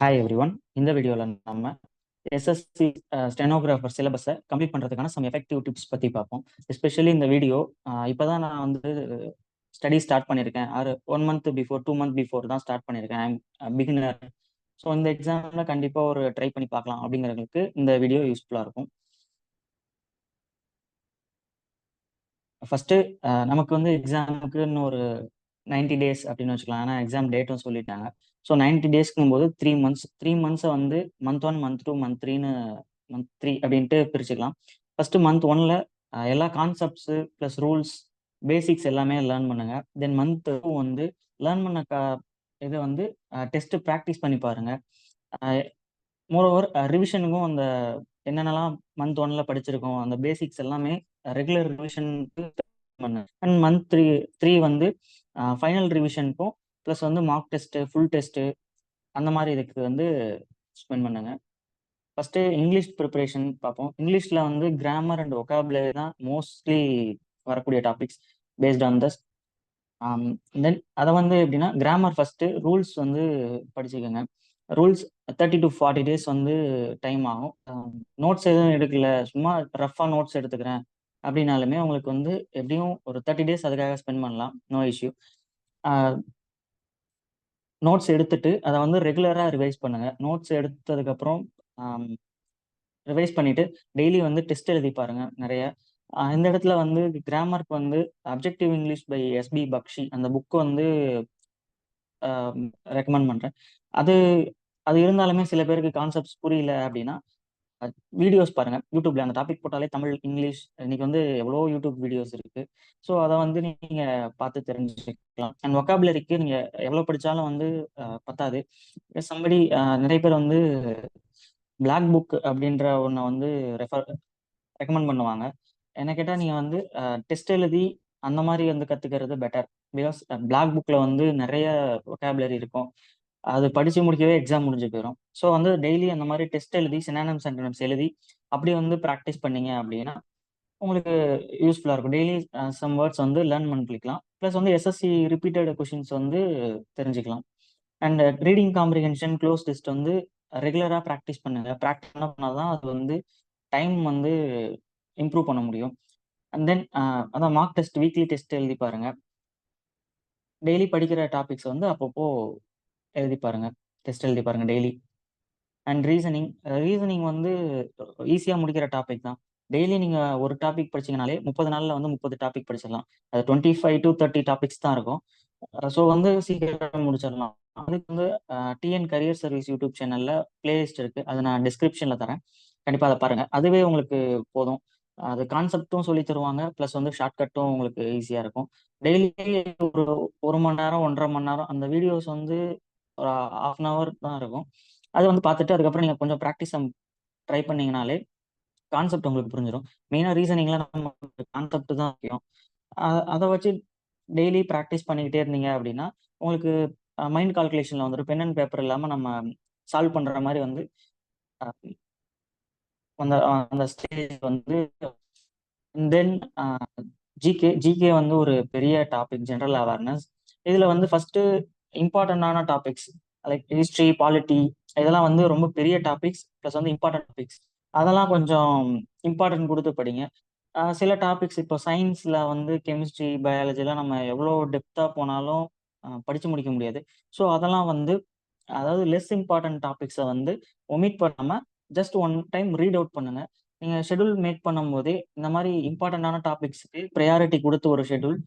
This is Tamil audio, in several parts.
Hi everyone. இந்த வீடியோவில் நம்ம எஸ்எஸ்சி ஸ்டெனோகிராஃபர் சிலபஸை கம்ப்ளீட் பண்ணுறதுக்கான சம் எஃபெக்டிவ் டிப்ஸ் பற்றி பார்ப்போம். எஸ்பெஷலி இந்த வீடியோ இப்போ தான் நான் வந்து ஸ்டடி ஸ்டார்ட் பண்ணியிருக்கேன். 1 மந்த் பிஃபோர் 2 மந்த் பிஃபோர் தான் ஸ்டார்ட் பண்ணியிருக்கேன். I'm beginner. ஸோ இந்த எக்ஸாமில் கண்டிப்பாக ஒரு ட்ரை பண்ணி பார்க்கலாம் அப்படிங்கிறவங்களுக்கு இந்த வீடியோ யூஸ்ஃபுல்லாக இருக்கும். ஃபஸ்ட்டு நமக்கு வந்து எக்ஸாமுக்கு இன்னும் ஒரு 90 டேஸ் அப்படின்னு வச்சுக்கலாம். ஆனால் எக்ஸாம் டேட்டும் சொல்லிட்டாங்க. ஸோ 90 டேஸ்க்கும் போது 3 மந்த்ஸ் 3 மந்த்ஸை வந்து மந்த் 1, மந்த் 2, மந்த் 3ன்னு மந்த் 3 அப்படின்ட்டு பிரிச்சுக்கலாம். ஃபர்ஸ்ட் மந்த் 1ல எல்லா கான்செப்ட்ஸு ப்ளஸ் ரூல்ஸ் பேசிக்ஸ் எல்லாமே லேர்ன் பண்ணுங்க. தென் மந்த் 2 வந்து லேர்ன் பண்ண இதை வந்து டெஸ்ட் ப்ராக்டிஸ் பண்ணி பாருங்க. மோரோவர் ரிவிஷனுக்கும் அந்த என்னென்னலாம் மந்த் 1ல படிச்சிருக்கோம் அந்த பேசிக்ஸ் எல்லாமே ரெகுலர் ரிவிஷனுக்கு பண்ணு. அண்ட் மந்த் 3 வந்து ஃபைனல் ரிவிஷனுக்கும் ப்ளஸ் வந்து மார்க் டெஸ்ட்டு ஃபுல் டெஸ்ட்டு அந்த மாதிரி இதுக்கு வந்து ஸ்பெண்ட் பண்ணுங்க. ஃபர்ஸ்ட் இங்கிலீஷ் ப்ரிப்பரேஷன் பார்ப்போம். இங்கிலீஷில் வந்து கிராமர் அண்ட் ஒகாபுலரி தான் மோஸ்ட்லி வரக்கூடிய டாபிக்ஸ் பேஸ்ட் ஆன் தஸ். தென் அதை வந்து எப்படின்னா கிராமர் ஃபர்ஸ்ட்டு ரூல்ஸ் வந்து படிச்சுக்கோங்க. ரூல்ஸ் 30 to 40 டேஸ் வந்து டைம் ஆகும். நோட்ஸ் எதுவும் எடுக்கல, சும்மா ரஃபாக நோட்ஸ் எடுத்துக்கிறேன் அப்படின்னாலுமே உங்களுக்கு வந்து எப்படியும் ஒரு 30 டேஸ் அதுக்காக ஸ்பெண்ட் பண்ணலாம். No issue. நோட்ஸ் எடுத்துட்டு அதை வந்து ரெகுலராக ரிவைஸ் பண்ணுங்க. நோட்ஸ் எடுத்ததுக்கப்புறம் ரிவைஸ் பண்ணிட்டு டெய்லி வந்து டெஸ்ட் எழுதி பாருங்க நிறைய. இந்த இடத்துல வந்து கிராமருக்கு வந்து அப்ஜெக்டிவ் இங்கிலீஷ் பை எஸ்பி பக்ஷி அந்த புக் வந்து ரெக்கமெண்ட் பண்றேன். அது அது இருந்தாலுமே சில பேருக்கு கான்செப்ட்ஸ் புரியல அப்படின்னா வீடியோஸ் பாருங்க. யூடியூப்ல அந்த டாபிக் போட்டாலே தமிழ் இங்கிலீஷ் இன்னைக்கு வந்து எவ்வளோ யூடியூப் வீடியோஸ் இருக்கு. ஸோ அதை வந்து நீங்க பார்த்து தெரிஞ்சுக்கலாம். அண்ட் ஒகாபுலரிக்கு நீங்க எவ்வளோ படிச்சாலும் வந்து பத்தாது. சம்படி நிறைய பேர் வந்து பிளாக் புக் அப்படின்ற ஒன்றை வந்து ரெக்கமெண்ட் பண்ணுவாங்க. என்ன கேட்டால் நீங்கள் வந்து டெஸ்ட் எழுதி அந்த மாதிரி வந்து கற்றுக்கிறது பெட்டர். பிகாஸ் பிளாக் புக்கில் வந்து நிறைய ஒகாபுலரி இருக்கும். அது படித்து முடிக்கவே எக்ஸாம் முடிஞ்சு போயிடும். ஸோ வந்து டெய்லி அந்த மாதிரி டெஸ்ட் எழுதி சினானிம்ஸ் சென்டென்ஸ் எழுதி அப்படி வந்து ப்ராக்டிஸ் பண்ணீங்க அப்படின்னா உங்களுக்கு யூஸ்ஃபுல்லாக இருக்கும். டெய்லி சம் வேர்ட்ஸ் வந்து லேர்ன் பண்ணிக்கலாம். ப்ளஸ் வந்து எஸ்எஸ்சி ரிப்பீட்டட் கொஷின்ஸ் வந்து தெரிஞ்சுக்கலாம். And reading comprehension close test வந்து ரெகுலராக ப்ராக்டிஸ் பண்ணுங்க. ப்ராக்டிஸ் பண்ணால் தான் அது வந்து டைம் வந்து இம்ப்ரூவ் பண்ண முடியும். அண்ட் தென் அதான் மார்க் டெஸ்ட் வீக்லி டெஸ்ட் எழுதி பாருங்க. டெய்லி படிக்கிற டாபிக்ஸ் வந்து அப்பப்போ எழுதி பாருங்க. டெஸ்ட் எழுதி பாருங்க டெய்லி. அண்ட் ரீசனிங் வந்து ஈஸியாக முடிக்கிற டாபிக் தான். டெய்லி நீங்கள் ஒரு டாபிக் படிச்சீங்கனாலே 30 நாளில் வந்து 30 டாபிக் படிச்சிடலாம். அது 25 to 30 டாபிக்ஸ் தான் இருக்கும். ஸோ வந்து சீக்கிரம் முடிச்சிடலாம். அதுக்கு வந்து டிஎன் கரியர் சர்வீஸ் யூடியூப் சேனலில் பிளேலிஸ்ட் இருக்குது. அதை நான் டிஸ்கிரிப்ஷனில் தரேன். கண்டிப்பாக அதை பாருங்கள். அதுவே உங்களுக்கு போதும். அது கான்செப்டும் சொல்லி தருவாங்க. ப்ளஸ் வந்து ஷார்ட்கட்டும் உங்களுக்கு ஈஸியாக இருக்கும். டெய்லி ஒரு 1 மணி நேரம் 1.5 மணி நேரம் அந்த வீடியோஸ் வந்து ஒரு 1/2 hour தான் இருக்கும். அது வந்து பார்த்துட்டு அதுக்கப்புறம் நீங்கள் கொஞ்சம் ப்ராக்டிஸ் ட்ரை பண்ணீங்கனாலே கான்செப்ட் உங்களுக்கு புரிஞ்சிடும். மெயினாக ரீசனிங்கில் நம்ம கான்செப்ட் தான் முக்கியம். அதை வச்சு டெய்லி ப்ராக்டிஸ் பண்ணிக்கிட்டே இருந்தீங்க அப்படின்னா உங்களுக்கு மைண்ட் கால்குலேஷனில் வந்துடும். பென் அண்ட் பேப்பர் இல்லாமல் நம்ம சால்வ் பண்ணுற மாதிரி வந்து அந்த அந்த ஸ்டேஜ் வந்து. தென் ஜிகே வந்து ஒரு பெரிய டாபிக், ஜென்ரல் அவேர்னஸ். இதில் வந்து ஃபர்ஸ்ட் இம்பார்ட்டண்டான டாபிக்ஸ் லைக் ஹிஸ்ட்ரி, பாலிட்டி இதெல்லாம் வந்து ரொம்ப பெரிய டாபிக்ஸ் ப்ளஸ் வந்து இம்பார்ட்டன்ட் டாபிக்ஸ். அதெல்லாம் கொஞ்சம் இம்பார்ட்டன்ட் கொடுத்து படிங்க. சில டாபிக்ஸ் இப்போ சயின்ஸில் வந்து கெமிஸ்ட்ரி, பயாலஜிலாம் நம்ம எவ்வளோ டெப்த்தாக போனாலும் படித்து முடிக்க முடியாது. ஸோ அதெல்லாம் வந்து அதாவது லெஸ் இம்பார்ட்டன்ட் டாபிக்ஸை வந்து ஒமிட் பண்ணாமல் just one time read out பண்ணுங்க. நீங்கள் ஷெடியூல் மேக் பண்ணும்போதே இந்த மாதிரி இம்பார்ட்டண்டான டாபிக்ஸுக்கு ப்ரையாரிட்டி கொடுத்து ஒரு ஷெடியூல்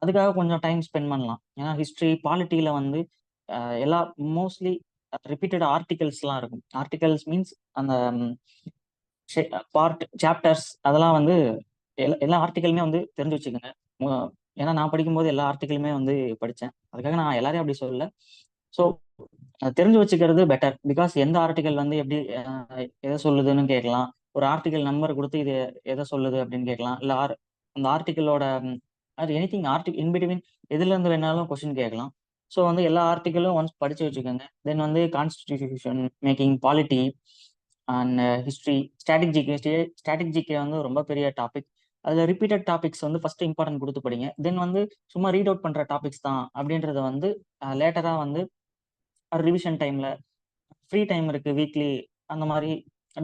அதுக்காக கொஞ்சம் டைம் ஸ்பெண்ட் பண்ணலாம். ஏன்னா ஹிஸ்ட்ரி, பாலிட்டியில் வந்து எல்லா மோஸ்ட்லி ரிப்பீட்டட் ஆர்டிகல்ஸ்லாம் இருக்கும். ஆர்டிகல்ஸ் மீன்ஸ் அந்த பார்ட் சாப்டர்ஸ் அதெல்லாம் வந்து எல்லா ஆர்டிக்கலுமே வந்து தெரிஞ்சு வச்சுக்கோங்க. ஏன்னா நான் படிக்கும்போது எல்லா ஆர்டிக்கலுமே வந்து படித்தேன். அதுக்காக நான் எல்லாரையும் அப்படி சொல்லல. ஸோ தெரிஞ்சு வச்சுக்கிறது பெட்டர். பிகாஸ் எந்த ஆர்டிக்கல் வந்து எப்படி எதை சொல்லுதுன்னு கேட்கலாம். ஒரு ஆர்டிக்கல் நம்பர் கொடுத்து இது எதை சொல்லுது அப்படின்னு கேட்கலாம். இல்லை அந்த ஆர்டிக்கலோட அது எனிதிங் இன்பிட்வீன் எதுலேருந்து வேணாலும் கொஸ்டின் கேட்கலாம். ஸோ வந்து எல்லா ஆர்டிக்கலும் ஒன்ஸ் படித்து வச்சுக்கோங்க. தென் வந்து constitution making, polity and history, static GK வந்து ரொம்ப பெரிய டாபிக். அதில் ரிப்பீட்டட் டாபிக்ஸ் வந்து ஃபர்ஸ்ட் இம்பார்ட்டன்ட் கொடுத்து படிங்க. தென் வந்து சும்மா ரீட் அவுட் பண்ணுற டாபிக்ஸ் தான் அப்படின்றத வந்து லேட்டராக வந்து ரிவிஷன் டைமில் ஃப்ரீ டைம் இருக்கு வீக்லி, அந்த மாதிரி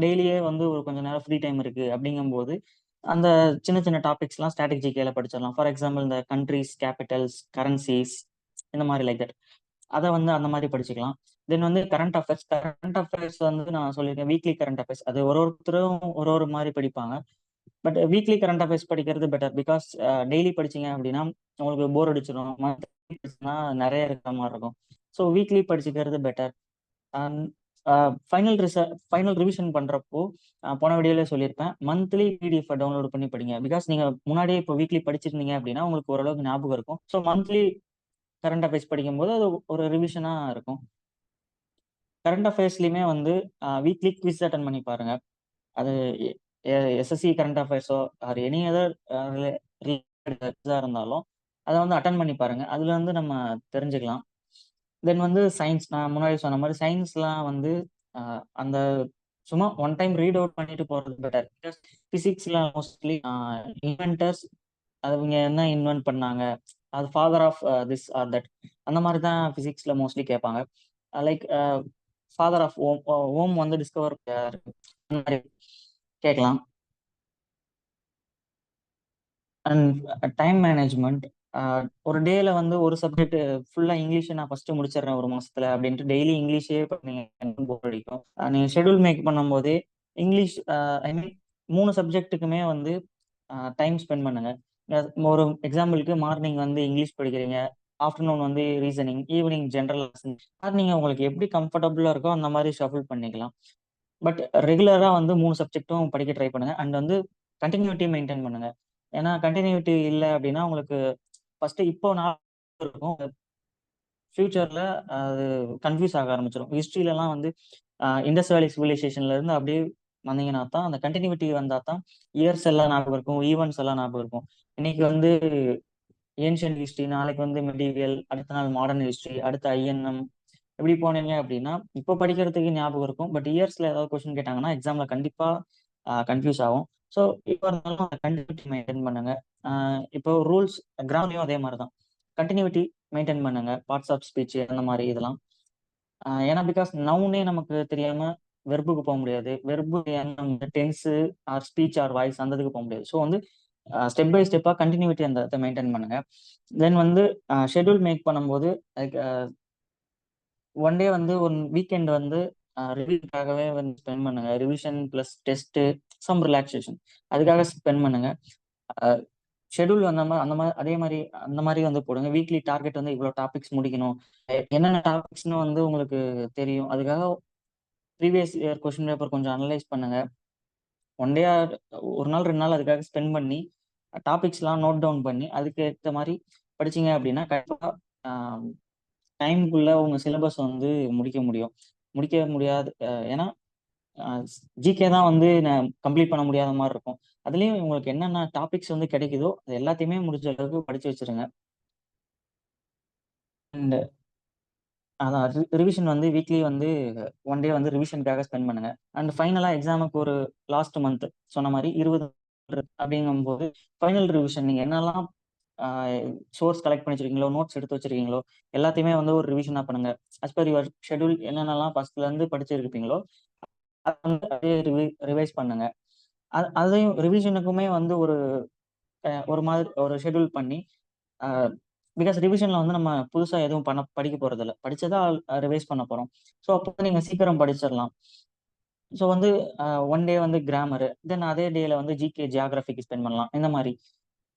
டெய்லியே வந்து ஒரு கொஞ்ச நேரம் ஃப்ரீ டைம் இருக்கு அப்படிங்கும்போது அந்த சின்ன சின்ன டாபிக்ஸ்லாம் ஸ்டாட்டிக் ஜிகேல படிச்சிடலாம். ஃபார் எக்ஸாம்பிள் இந்த கண்ட்ரீஸ், கேபிட்டல்ஸ், கரன்சிஸ், இந்த மாதிரி லைக் தட். அதை வந்து அந்த மாதிரி படிச்சுக்கலாம். தென் வந்து கரண்ட் அஃபேர்ஸ் வந்து நான் சொல்லியிருக்கேன், வீக்லி கரண்ட் அஃபேர்ஸ் அது ஒரு ஒருத்தரும் ஒரு ஒரு மாதிரி படிப்பாங்க. பட் வீக்லி கரண்ட் அஃபேர்ஸ் படிக்கிறது பெட்டர். பிகாஸ் டெய்லி படிச்சீங்க அப்படின்னா உங்களுக்கு போர் அடிச்சிடும். மந்த்லி படிச்சுன்னா நிறைய இருக்கிற மாதிரி இருக்கும். ஸோ வீக்லி படிச்சுக்கிறது பெட்டர். அண்ட் ஃபைனல் ரிவிஷன் பண்றப்போ போன வீடியோல சொல்லியிருப்பேன், மந்த்லி பிடிஎஃப் டவுன்லோட் பண்ணி படிங்க. பிகாஸ் நீங்க முன்னாடியே இப்போ வீக்லி படிச்சிருந்தீங்க அப்படின்னா உங்களுக்கு ஓரளவுக்கு ஞாபகம் இருக்கும். ஸோ மந்த்லி கரண்ட் அஃபேர்ஸ் படிக்கும்போது அது ஒரு ரிவிஷனா இருக்கும். கரண்ட் அஃபேர்ஸ்லயுமே வந்து வீக்லி குவிஸ் அட்டன் பண்ணி பாருங்க. அது எஸ்எஸ்சி கரண்ட் அஃபேர்ஸோ ஆர் எனி அதர் இருந்தாலும் அதை வந்து அட்டன் பண்ணி பாருங்க. அதுல வந்து நம்ம தெரிஞ்சுக்கலாம். தென் வந்து சயின்ஸ், நான் முன்னாடி சொன்ன மாதிரி சயின்ஸ்லாம் வந்து அந்த சும்மா ஒன் டைம் ரீட் அவுட் பண்ணிட்டு போறது பெட்டர். பிகாஸ் பிசிக்ஸ்ல மோஸ்ட்லி இன்வென்டர்ஸ், அவங்க என்ன இன்வென்ட் பண்ணாங்க, அது father of this or that, அந்த மாதிரி தான் பிசிக்ஸ்ல மோஸ்ட்லி கேட்பாங்க. லைக் ஃபாதர் ஆஃப் ஓம் வந்து டிஸ்கவர் அந்த மாதிரி கேட்கலாம். அண்ட் டைம் மேனேஜ்மெண்ட், ஒரு டேல வந்து ஒரு சப்ஜெக்ட் ஃபுல்லா இங்கிலீஷ் நான் ஃபர்ஸ்ட் முடிச்சிடுறேன் ஒரு மாசத்துல அப்படின்ட்டு டெய்லி இங்கிலீஷே பண்ணீங்க போர் அடிக்கும். நீங்க ஷெட்யூல் மேக் பண்ணும்போதே இங்கிலீஷ், ஐ மீன் 3 சப்ஜெக்ட்டுக்குமே வந்து டைம் ஸ்பெண்ட் பண்ணுங்க. ஒரு எக்ஸாம்பிளுக்கு மார்னிங் வந்து இங்கிலீஷ் படிக்கிறீங்க, ஆஃப்டர்நூன் வந்து ரீசனிங், ஈவினிங் ஜென்ரல். நீங்க உங்களுக்கு எப்படி கம்ஃபர்டபுளா இருக்கோ அந்த மாதிரி ஷஃபிள் பண்ணிக்கலாம். பட் ரெகுலரா வந்து 3 சப்ஜெக்ட்டும் படிக்க ட்ரை பண்ணுங்க. அண்ட் வந்து கண்டினியூட்டி மெயின்டைன் பண்ணுங்க. ஏன்னா கண்டினியூட்டி இல்ல அப்படின்னா உங்களுக்கு ஃபர்ஸ்ட் இப்போ நான் இருக்கும், ஃபியூச்சர்ல அது கன்ஃபியூஸ் ஆக ஆரம்பிச்சிடும். ஹிஸ்டரியிலலாம் வந்து இண்டஸ் வேலி சிவிலைசேஷன்ல இருந்து அப்படியே வந்தீங்கன்னா தான் அந்த கண்டினியூட்டி வந்தா தான் இயர்ஸ் எல்லாம் ஞாபகம் இருக்கும், ஈவெண்ட்ஸ் எல்லாம் ஞாபகம் இருக்கும். இன்னைக்கு வந்து ஏன்ஷியன்ட் ஹிஸ்டரி, நாளைக்கு வந்து மெட்டீரியல், அடுத்த நாள் மாடர்ன் ஹிஸ்டரி, அடுத்த ஐஎன்எம், இப்படி போனீங்க அப்படின்னா இப்போ படிக்கிறதுக்கு ஞாபகம் இருக்கும். பட் இயர்ஸ்ல ஏதாவது கொஸ்டின் கேட்டாங்கன்னா எக்ஸாம்ல கண்டிப்பா கன்ஃபியூஸ் ஆகும். ஸோ இப்போ இருந்தாலும் கண்டினியூட்டி மெயின்டைன் பண்ணுங்க. இப்போ ரூல்ஸ் கிராமர்லையும் அதே மாதிரி தான், கண்டினியூட்டி மெயின்டைன் பண்ணுங்க. பார்ட்ஸ் ஆஃப் ஸ்பீச் அந்த மாதிரி இதெல்லாம். ஏன்னா பிகாஸ் நவுனே நமக்கு தெரியாம வெர்புக்கு போக முடியாது, verb tense or speech or voice அந்த இதுக்கு போக முடியாது. ஸோ வந்து ஸ்டெப் பை ஸ்டெப்பா கண்டினியூட்டி அந்த இதை மெயின்டைன் பண்ணுங்க. தென் வந்து ஷெட்யூல் மேக் பண்ணும்போது லைக் ஒன் டே வந்து ஒன் வீக்கெண்ட் வந்து ரிவிஷனுக்காகவே வந்து ஸ்பெண்ட் பண்ணுங்க. Revision plus test, some relaxation, அதுக்காக ஸ்பெண்ட் பண்ணுங்க. ஷெட்யூல் அந்த மாதிரி அதே மாதிரி அந்த மாதிரி வந்து போடுங்க. வீக்லி டார்கெட் வந்து இவ்வளோ டாபிக்ஸ் முடிக்கணும், என்னென்ன டாபிக்ஸ்னு வந்து உங்களுக்கு தெரியும். அதுக்காக ப்ரீவியஸ் இயர் கொஸ்டின் பேப்பர் கொஞ்சம் அனலைஸ் பண்ணுங்க. ஒன் டே ஒரு நாள் 2 நாள் அதுக்காக ஸ்பெண்ட் பண்ணி டாபிக்ஸ்லாம் நோட் டவுன் பண்ணி அதுக்கு ஏற்ற மாதிரி படிச்சீங்க அப்படின்னா கண்டிப்பாக டைமுக்குள்ள உங்க சிலபஸ் வந்து முடிக்க முடியாது. ஏன்னா ஜிகே தான் வந்து கம்ப்ளீட் பண்ண முடியாத மாதிரி இருக்கும். அதுலயும் உங்களுக்கு என்னென்ன டாபிக்ஸ் வந்து கிடைக்குதோ அது எல்லாத்தையுமே முடிஞ்ச அளவுக்கு படிச்சு வச்சிருங்க. அண்ட் அதான் ரிவிஷன் வந்து வீக்லி வந்து ஒன் டே வந்து ரிவிஷனுக்காக ஸ்பெண்ட் பண்ணுங்க. அண்ட் ஃபைனலா எக்ஸாமுக்கு ஒரு லாஸ்ட் மந்த் சொன்ன மாதிரி 20 அப்படிங்கும்போது ஃபைனல் ரிவிஷன் நீங்க என்னெல்லாம் சோர்ஸ் கலெக்ட் பண்ணி வச்சிருக்கீங்களோ, நோட்ஸ் எடுத்து வச்சிருக்கீங்களோ, எல்லாத்தையுமே வந்து ஒரு ரிவிஷனா பண்ணுங்க. அஸ் பர் யுவர் ஷெட்யூல் என்னென்னலாம் ஃபர்ஸ்ட்ல இருந்து படிச்சிருப்பீங்களோ அதை வந்து அப்படியே ரிவைஸ் பண்ணுங்க. அதையும் ரிவிஷனுக்குமே வந்து ஒரு மாதிரி ஒரு ஷெட்யூல் பண்ணி, பிகாஸ் ரிவிஷன்ல வந்து நம்ம புதுசா எதுவும் படிக்க போறது இல்ல, படிச்சதா ரிவைஸ் பண்ண போறோம். ஸோ அப்போ நீங்க சீக்கிரம் படிச்சிடலாம். ஸோ வந்து ஒன் டே வந்து கிராமர், தென் அதே டேல வந்து ஜிகே ஜியாகிரபிக்கு ஸ்பெண்ட் பண்ணலாம். இந்த மாதிரி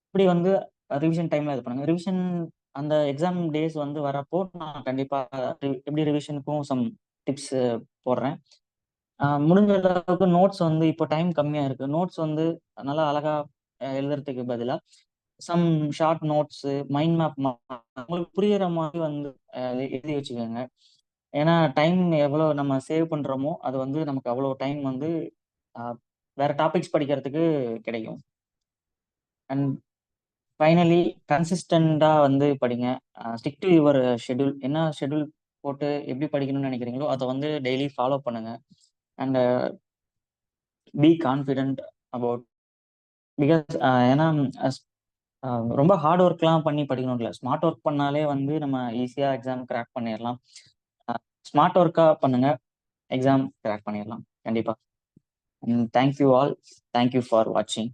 இப்படி வந்து ரிவிஷன் டைம்ல இது பண்ணுங்க. ரிவிஷன் அந்த எக்ஸாம் டேஸ் வந்து வரப்போ நான் கண்டிப்பா எப்படி ரிவிஷனுக்கும் சம் டிப்ஸ் போடுறேன். முடிஞ்ச அளவுக்கு நோட்ஸ் வந்து இப்போ டைம் கம்மியா இருக்கு, நோட்ஸ் வந்து நல்லா அழகா எழுதுறதுக்கு பதிலா some short notes, mind map உங்களுக்கு புரியுற மாதிரி வந்து எழுதி வச்சுக்கோங்க. ஏன்னா டைம் எவ்வளோ நம்ம சேவ் பண்றோமோ அது வந்து நமக்கு அவ்வளோ டைம் வந்து வேற டாபிக்ஸ் படிக்கிறதுக்கு கிடைக்கும். அண்ட் ஃபைனலி கன்சிஸ்டண்டா வந்து படிங்க. Stick to your schedule. என்ன ஷெட்யூல் போட்டு எப்படி படிக்கணும்னு நினைக்கிறீங்களோ அதை வந்து டெய்லி ஃபாலோ பண்ணுங்க. And be confident about, because ஏன்னா ரொம்ப ஹார்ட் ஒர்க்லாம் பண்ணி படிக்கணும் இல்லை, ஸ்மார்ட் ஒர்க் பண்ணாலே வந்து நம்ம ஈஸியாக எக்ஸாம் கிராக் பண்ணிடலாம். ஸ்மார்ட் ஒர்க்காக பண்ணுங்க. எக்ஸாம் கிராக் பண்ணிடலாம் கண்டிப்பா. Thank you all. தேங்க்யூ ஃபார் வாட்சிங்.